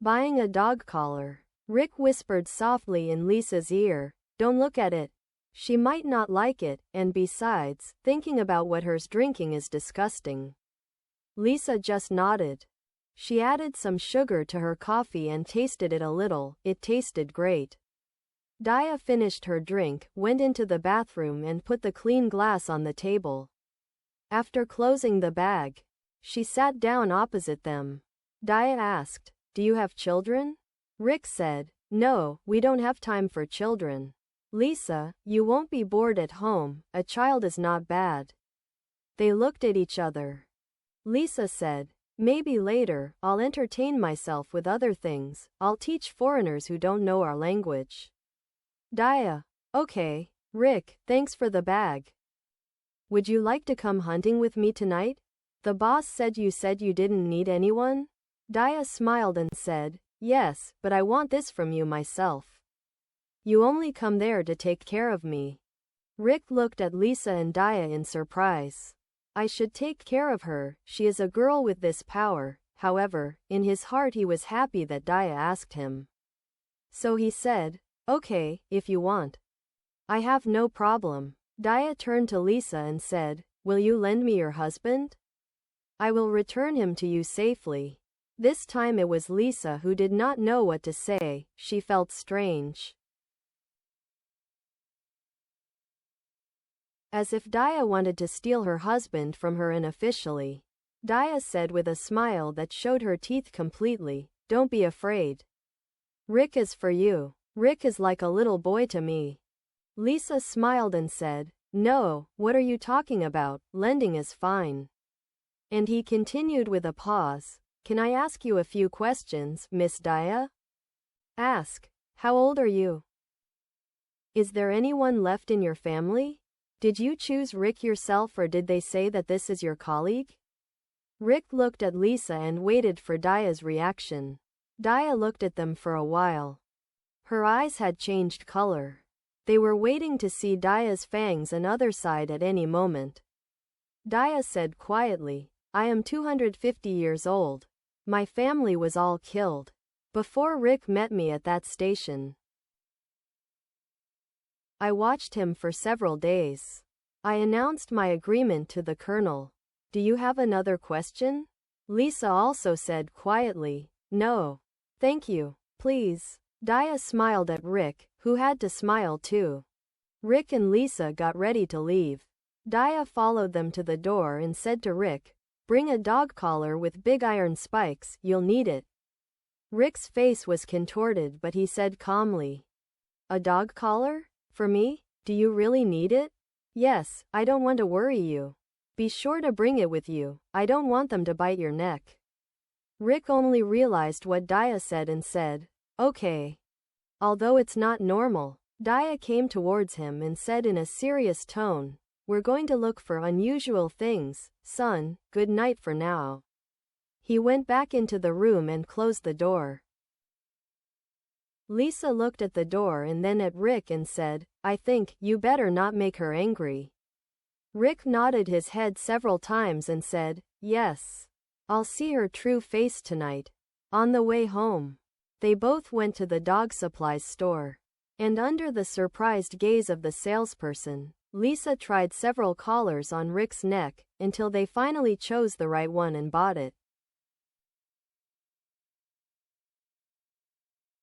Buying a dog collar. Rick whispered softly in Lisa's ear, "Don't look at it. She might not like it, and besides, thinking about what her's drinking is disgusting." Lisa just nodded. She added some sugar to her coffee and tasted it a little. It tasted great. Daya finished her drink, went into the bathroom and put the clean glass on the table. After closing the bag, she sat down opposite them. Daya asked, "Do you have children?" Rick said, "No, we don't have time for children." "Lisa, you won't be bored at home, a child is not bad." They looked at each other. Lisa said, "Maybe later, I'll entertain myself with other things. I'll teach foreigners who don't know our language." Daya, "Okay, Rick, thanks for the bag. Would you like to come hunting with me tonight? The boss said you didn't need anyone?" Daya smiled and said, "Yes, but I want this from you myself. You only come there to take care of me." Rick looked at Lisa and Daya in surprise. "I should take care of her, she is a girl with this power." However, in his heart he was happy that Daya asked him. So he said, "Okay, if you want. I have no problem." Daya turned to Lisa and said, "Will you lend me your husband? I will return him to you safely." This time it was Lisa who did not know what to say. She felt strange. As if Daya wanted to steal her husband from her unofficially. Daya said with a smile that showed her teeth completely, "Don't be afraid. Rick is for you. Rick is like a little boy to me." Lisa smiled and said, "No, what are you talking about? Lending is fine." And he continued with a pause, "Can I ask you a few questions, Miss Daya?" "Ask. How old are you? Is there anyone left in your family? Did you choose Rick yourself or did they say that this is your colleague?" Rick looked at Lisa and waited for Daya's reaction. Daya looked at them for a while. Her eyes had changed color. They were waiting to see Daya's fangs and other side at any moment. Daya said quietly, "I am 250 years old. My family was all killed before Rick met me at that station. I watched him for several days. I announced my agreement to the colonel. Do you have another question?" Lisa also said quietly, "No. Thank you. Please." Daya smiled at Rick, who had to smile too. Rick and Lisa got ready to leave. Daya followed them to the door and said to Rick, "Bring a dog collar with big iron spikes, you'll need it." Rick's face was contorted but he said calmly, "A dog collar? For me? Do you really need it?" "Yes, I don't want to worry you. Be sure to bring it with you, I don't want them to bite your neck." Rick only realized what Daya said and said, "Okay." Although it's not normal, Daya came towards him and said in a serious tone, "We're going to look for unusual things, son, good night for now." He went back into the room and closed the door. Lisa looked at the door and then at Rick and said, "I think you better not make her angry." Rick nodded his head several times and said, "Yes. I'll see her true face tonight." On the way home, they both went to the dog supplies store. And under the surprised gaze of the salesperson, Lisa tried several collars on Rick's neck, until they finally chose the right one and bought it.